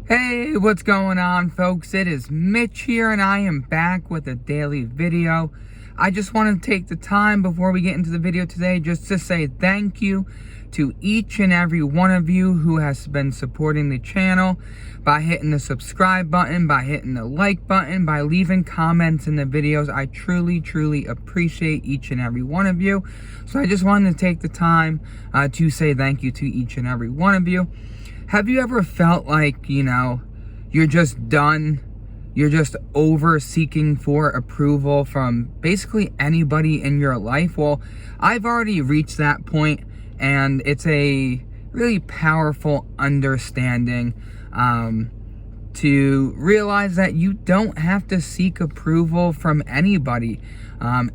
Hey, what's going on, folks? It is Mitch here, and I am back with a daily video. I just want to take the time before we get into the video today just to say thank you to each and every one of you who has been supporting the channel by hitting the subscribe button, by hitting the like button, by leaving comments in the videos. I truly appreciate each and every one of you. So I just wanted to take the time to say thank you to each and every one of you. Have you ever felt like, you're just done? You're just over seeking for approval from basically anybody in your life? Well, I've already reached that point, and it's a really powerful understanding to realize that you don't have to seek approval from anybody.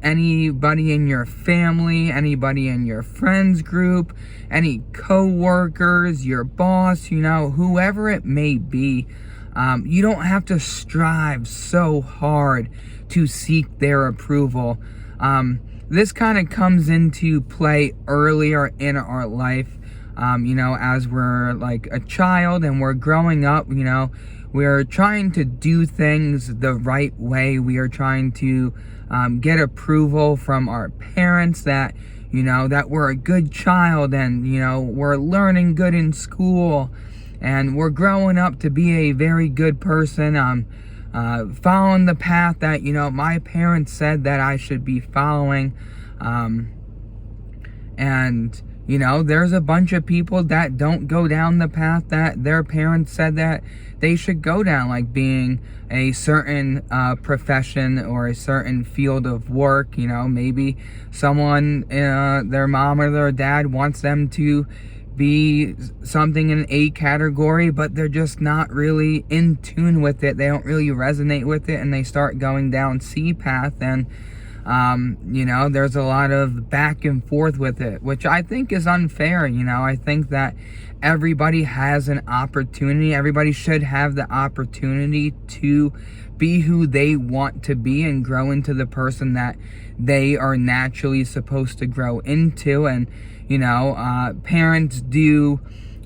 Anybody in your family, anybody in your friends group, any co-workers, your boss, whoever it may be. You don't have to strive so hard to seek their approval. This kind of comes into play earlier in our life, as we're like a child and we're growing up. We're trying to do things the right way. We are trying to get approval from our parents that, that we're a good child, and, we're learning good in school, and we're growing up to be a very good person, following the path that, my parents said that I should be following. There's a bunch of people that don't go down the path that their parents said that they should go down, like being a certain profession or a certain field of work. Maybe someone, their mom or their dad wants them to be something in A category, but they're just not really in tune with it. They don't really resonate with it, and they start going down C path, and there's a lot of back and forth with it, which I think is unfair. I think that everybody has an opportunity. Everybody should have the opportunity to be who they want to be and grow into the person that they are naturally supposed to grow into. And, parents do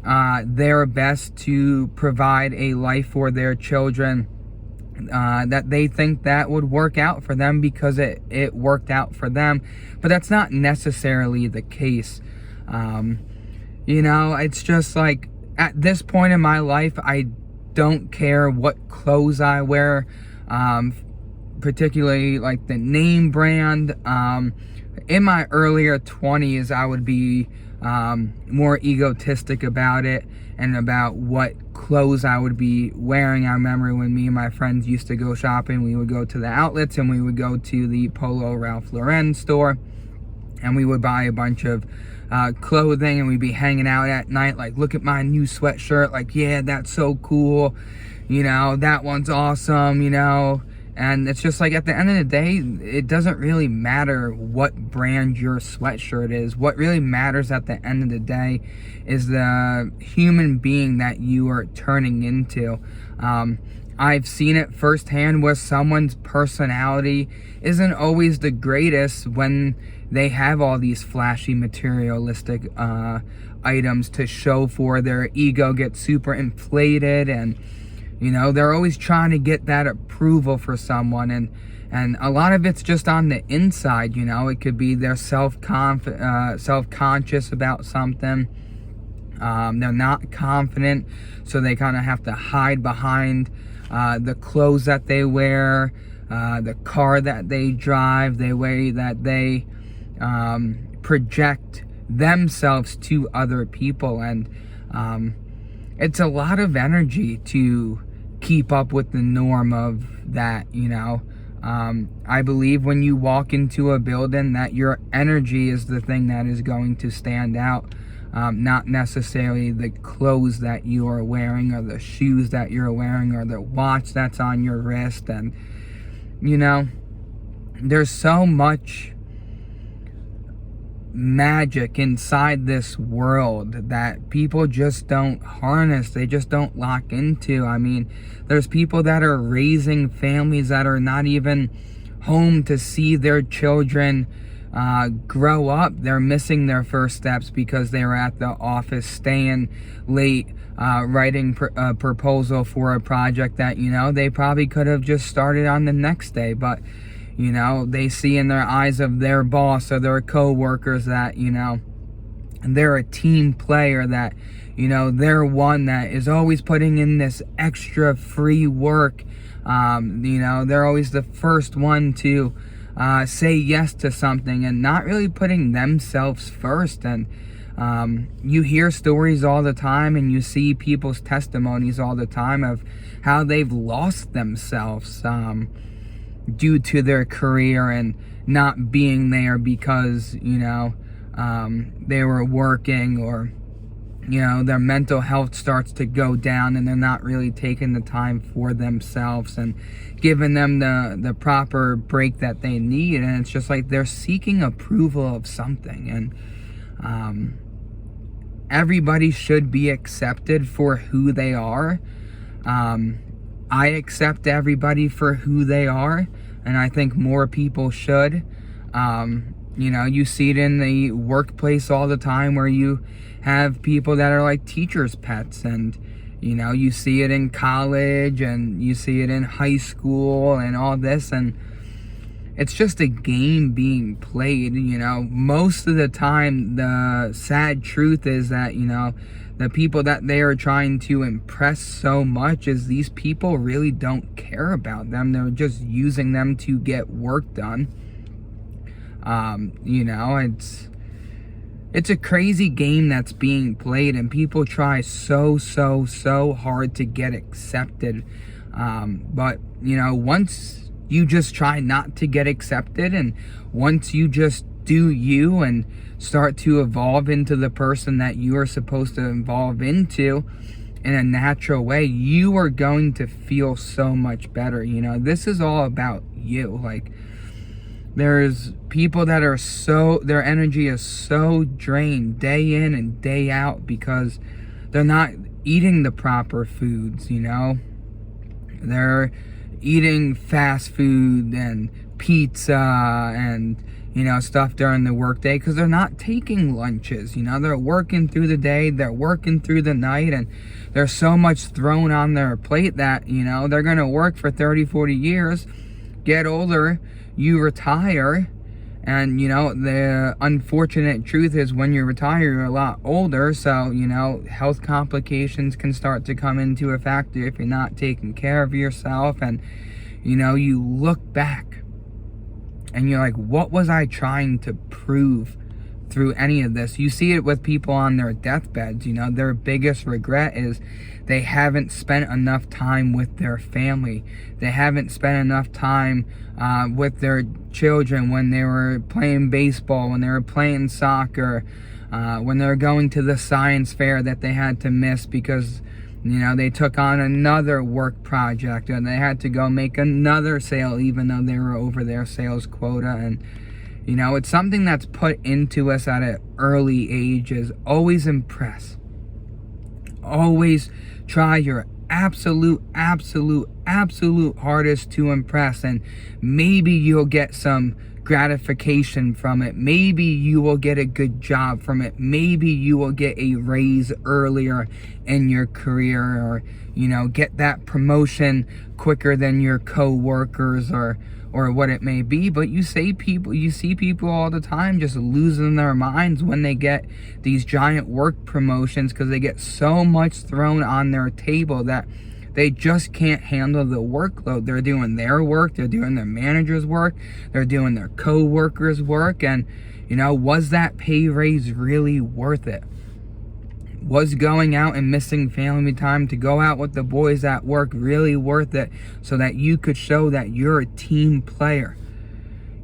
their best to provide a life for their children that they think that would work out for them because it worked out for them, but that's not necessarily the case. It's just like, at this point in my life, I don't care what clothes I wear, particularly like the name brand. In my earlier 20s, I would be more egotistic about it and about what clothes I would be wearing. I remember when me and my friends used to go shopping, we would go to the outlets and we would go to the Polo Ralph Lauren store, and we would buy a bunch of clothing, and we'd be hanging out at night like, look at my new sweatshirt, like, yeah, that's so cool, that one's awesome, and it's just like, at the end of the day, it doesn't really matter what brand your sweatshirt is. What really matters at the end of the day is the human being that you are turning into. I've seen it firsthand where someone's personality isn't always the greatest when they have all these flashy materialistic items to show for. Their ego gets super inflated, and they're always trying to get that approval for someone, and a lot of it's just on the inside. It could be they're self-conscious about something. They're not confident, so they kind of have to hide behind the clothes that they wear, the car that they drive, the way that they project themselves to other people. And it's a lot of energy to keep up with the norm of that. I believe when you walk into a building that your energy is the thing that is going to stand out, not necessarily the clothes that you are wearing, or the shoes that you're wearing, or the watch that's on your wrist. And there's so much magic inside this world that people just don't harness. They just don't lock into. I mean, there's people that are raising families that are not even home to see their children grow up, they're missing their first steps because they were at the office staying late, writing a proposal for a project that, they probably could have just started on the next day. But, they see in their eyes of their boss or their co-workers that, they're a team player, that, they're one that is always putting in this extra free work. They're always the first one to say yes to something and not really putting themselves first. And you hear stories all the time, and you see people's testimonies all the time of how they've lost themselves due to their career and not being there because, they were working, or, their mental health starts to go down and they're not really taking the time for themselves and giving them the proper break that they need. And it's just like they're seeking approval of something. And everybody should be accepted for who they are. I accept everybody for who they are, and I think more people should. You see it in the workplace all the time, where you have people that are like teachers' pets, and you see it in college, and you see it in high school and all this, and it's just a game being played. Most of the time, the sad truth is that, the people that they are trying to impress so much is these people really don't care about them. They're just using them to get work done. It's a crazy game that's being played, and people try so hard to get accepted. But, once you just try not to get accepted, and once you just do you and start to evolve into the person that you are supposed to evolve into in a natural way, you are going to feel so much better. This is all about you. Like, there's people that are their energy is so drained day in and day out because they're not eating the proper foods. They're eating fast food and pizza and stuff during the workday because they're not taking lunches. They're working through the day, they're working through the night, and there's so much thrown on their plate that they're gonna work for 30-40 years, get older, you retire, and the unfortunate truth is when you retire, you're a lot older, so health complications can start to come into a factor if you're not taking care of yourself. And you look back and you're like, what was I trying to prove through any of this? You see it with people on their deathbeds. Their biggest regret is they haven't spent enough time with their family. They haven't spent enough time with their children when they were playing baseball, when they were playing soccer, when they were going to the science fair that they had to miss because they took on another work project, and they had to go make another sale even though they were over their sales quota. And it's something that's put into us at an early age, is always impress. Always try your absolute hardest to impress, and maybe you'll get some gratification from it. Maybe you will get a good job from it. Maybe you will get a raise earlier in your career, or get that promotion quicker than your co-workers, or what it may be. But you see people all the time just losing their minds when they get these giant work promotions because they get so much thrown on their table that they just can't handle the workload. They're doing their work, they're doing their manager's work, they're doing their co-workers' work, and was that pay raise really worth it? Was going out and missing family time to go out with the boys at work really worth it so that you could show that you're a team player?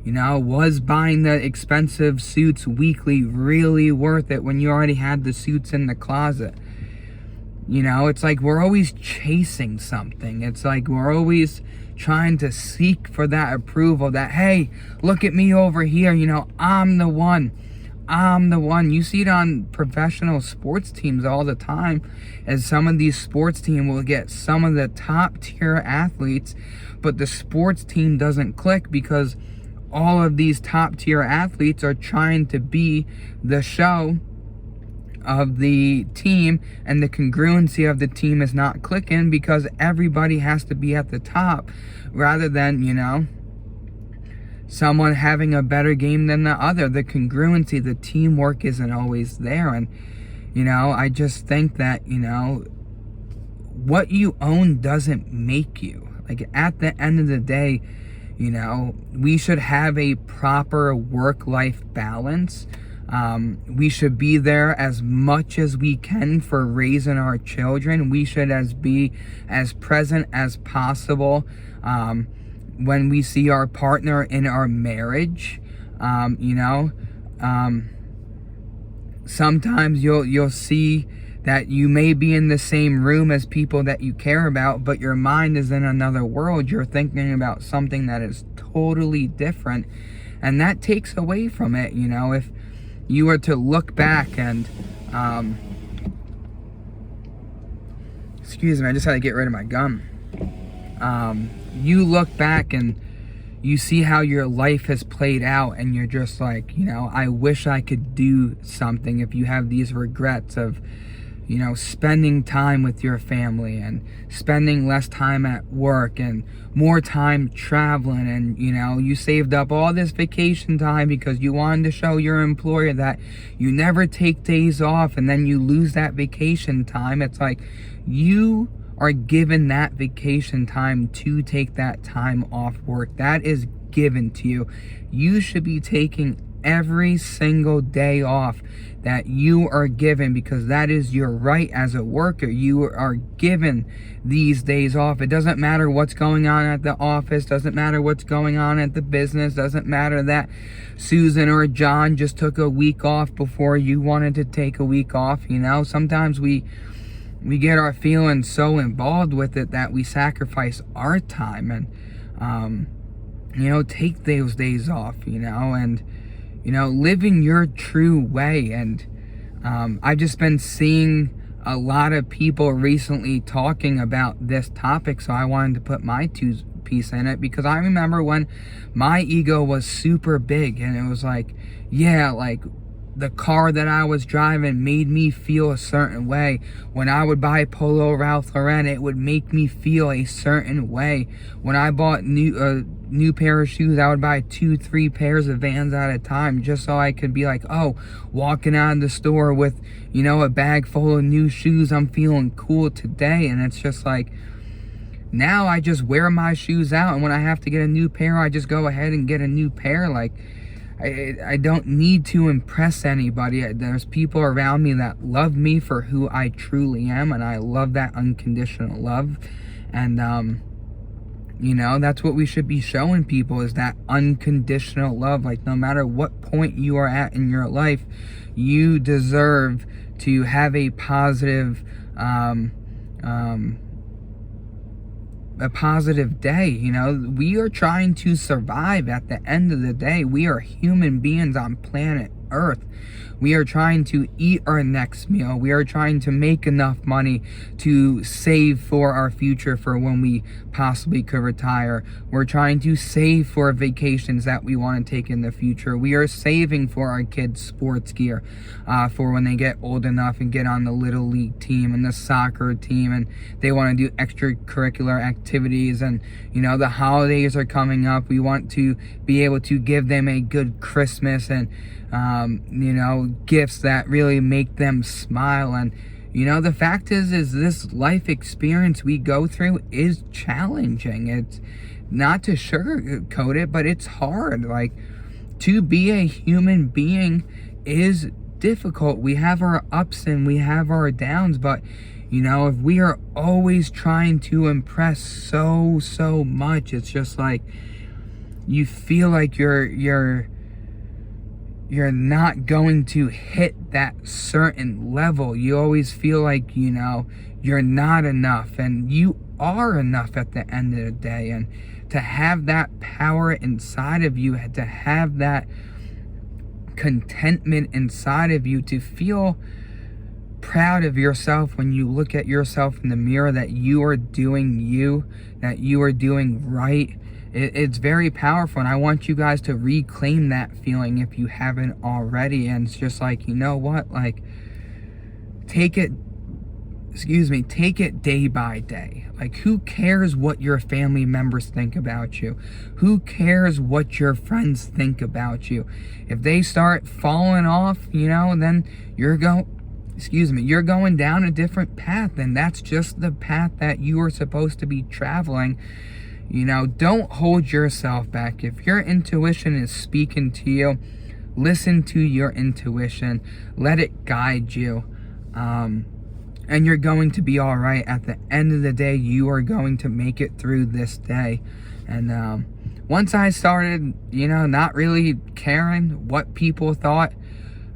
Was buying the expensive suits weekly really worth it when you already had the suits in the closet? It's like we're always chasing something. It's like we're always trying to seek for that approval that, hey, look at me over here, I'm the one. You see it on professional sports teams all the time, as some of these sports teams will get some of the top tier athletes, but the sports team doesn't click because all of these top tier athletes are trying to be the show of the team, and the congruency of the team is not clicking because everybody has to be at the top, rather than, someone having a better game than the other. The congruency, the teamwork isn't always there. And I just think that what you own doesn't make you. Like, at the end of the day, we should have a proper work-life balance. We should be there as much as we can for raising our children. We should be as present as possible when we see our partner in our marriage. Sometimes you'll see that you may be in the same room as people that you care about, but your mind is in another world. You're thinking about something that is totally different, and that takes away from it. If you were to look back and excuse me, I just had to get rid of my gum. You look back and you see how your life has played out, and you're just like, I wish I could do something. If you have these regrets of spending time with your family and spending less time at work and more time traveling, and you saved up all this vacation time because you wanted to show your employer that you never take days off, and then you lose that vacation time. It's like you are given that vacation time to take that time off work. That is given to you. You should be taking every single day off that you are given, because that is your right as a worker. You are given these days off. It doesn't matter what's going on at the office, doesn't matter what's going on at the business, doesn't matter that Susan or John just took a week off before you wanted to take a week off. Sometimes we get our feelings so involved with it that we sacrifice our time and take those days off, and living your true way. And I've just been seeing a lot of people recently talking about this topic, so I wanted to put my 2 piece in it, because I remember when my ego was super big, and it was like, the car that I was driving made me feel a certain way. When I would buy Polo Ralph Lauren, it would make me feel a certain way. When I bought new pair of shoes, I would buy 2-3 pairs of Vans at a time, just so I could be like, oh, walking out of the store with, a bag full of new shoes, I'm feeling cool today. And it's just like, now I just wear my shoes out, and when I have to get a new pair, I just go ahead and get a new pair. Like, I don't need to impress anybody. There's people around me that love me for who I truly am, and I love that unconditional love. And that's what we should be showing people, is that unconditional love. Like, no matter what point you are at in your life, you deserve to have a positive day. We are trying to survive. At the end of the day, we are human beings on planet Earth. We are trying to eat our next meal. We are trying to make enough money to save for our future, for when we possibly could retire. We're trying to save for vacations that we want to take in the future. We are saving for our kids' sports gear for when they get old enough and get on the little league team and the soccer team, and they want to do extracurricular activities. And the holidays are coming up. We want to be able to give them a good Christmas, and gifts that really make them smile. And the fact is this life experience we go through is challenging. It's not to sugarcoat it, but it's hard. Like, to be a human being is difficult. We have our ups and we have our downs, but if we are always trying to impress so much, it's just like you feel like you're not going to hit that certain level. You always feel like, you're not enough, and you are enough at the end of the day. And to have that power inside of you, to have that contentment inside of you, to feel proud of yourself when you look at yourself in the mirror, that you are doing you, that you are doing right, it's very powerful, and I want you guys to reclaim that feeling if you haven't already. And it's just like, you know what, like, take it day by day. Like, who cares what your family members think about you? Who cares what your friends think about you? If they start falling off, then you're going down a different path, and that's just the path that you are supposed to be traveling. Don't hold yourself back. If your intuition is speaking to you, listen to your intuition. Let it guide you. And you're going to be all right. At the end of the day, you are going to make it through this day. And once I started, not really caring what people thought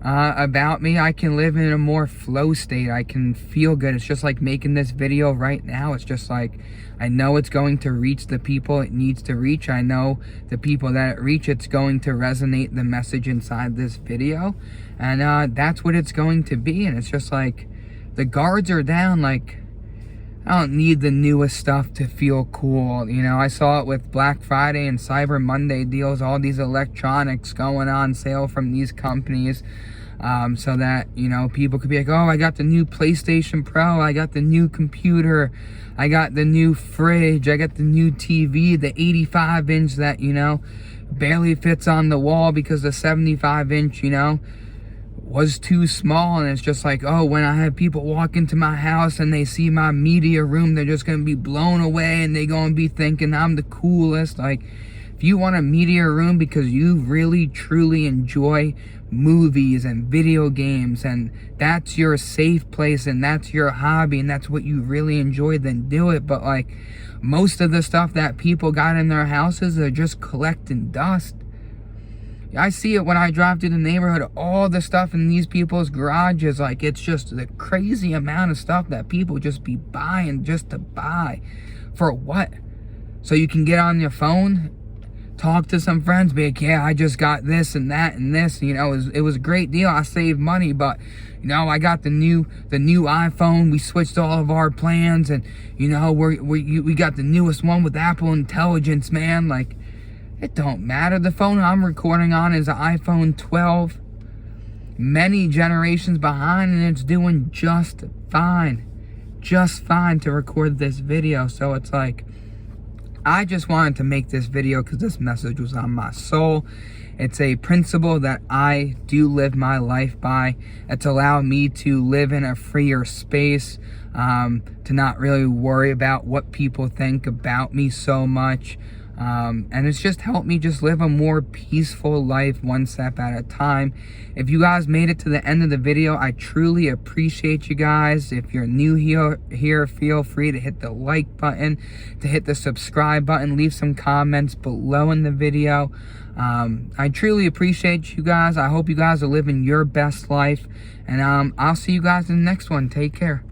about me, I can live in a more flow state. I can feel good. It's just like making this video right now. It's just like, I know it's going to reach the people it needs to reach. I know the people that it reach, it's going to resonate the message inside this video. And that's what it's going to be. And it's just like, the guards are down. Like, I don't need the newest stuff to feel cool. I saw it with Black Friday and Cyber Monday deals, all these electronics going on sale from these companies, so that, people could be like, oh, I got the new PlayStation Pro, I got the new computer, I got the new fridge, I got the new TV, the 85-inch that, barely fits on the wall because the 75-inch, was too small. And it's just like, oh, when I have people walk into my house and they see my media room, they're just gonna be blown away, and they're gonna be thinking I'm the coolest. Like, if you want a media room because you really truly enjoy movies and video games, and that's your safe place, and that's your hobby, and that's what you really enjoy, then do it. But like, most of the stuff that people got in their houses are just collecting dust. I see it when I drive through the neighborhood, all the stuff in these people's garages. Like, it's just the crazy amount of stuff that people just be buying just to buy. For what? So you can get on your phone, talk to some friends, be like, yeah, I just got this and that and this. It was a great deal. I saved money, but I got the new iPhone. We switched all of our plans, and we got the newest one with Apple Intelligence, man. Like, it don't matter. The phone I'm recording on is an iPhone 12, many generations behind, and it's doing just fine to record this video. So it's like, I just wanted to make this video because this message was on my soul. It's a principle that I do live my life by. It's allowed me to live in a freer space, to not really worry about what people think about me so much. And it's just helped me just live a more peaceful life, one step at a time. If you guys made it to the end of the video, I truly appreciate you guys. If you're new here, feel free to hit the like button, to hit the subscribe button, leave some comments below in the video. I truly appreciate you guys. I hope you guys are living your best life, and I'll see you guys in the next one. Take care.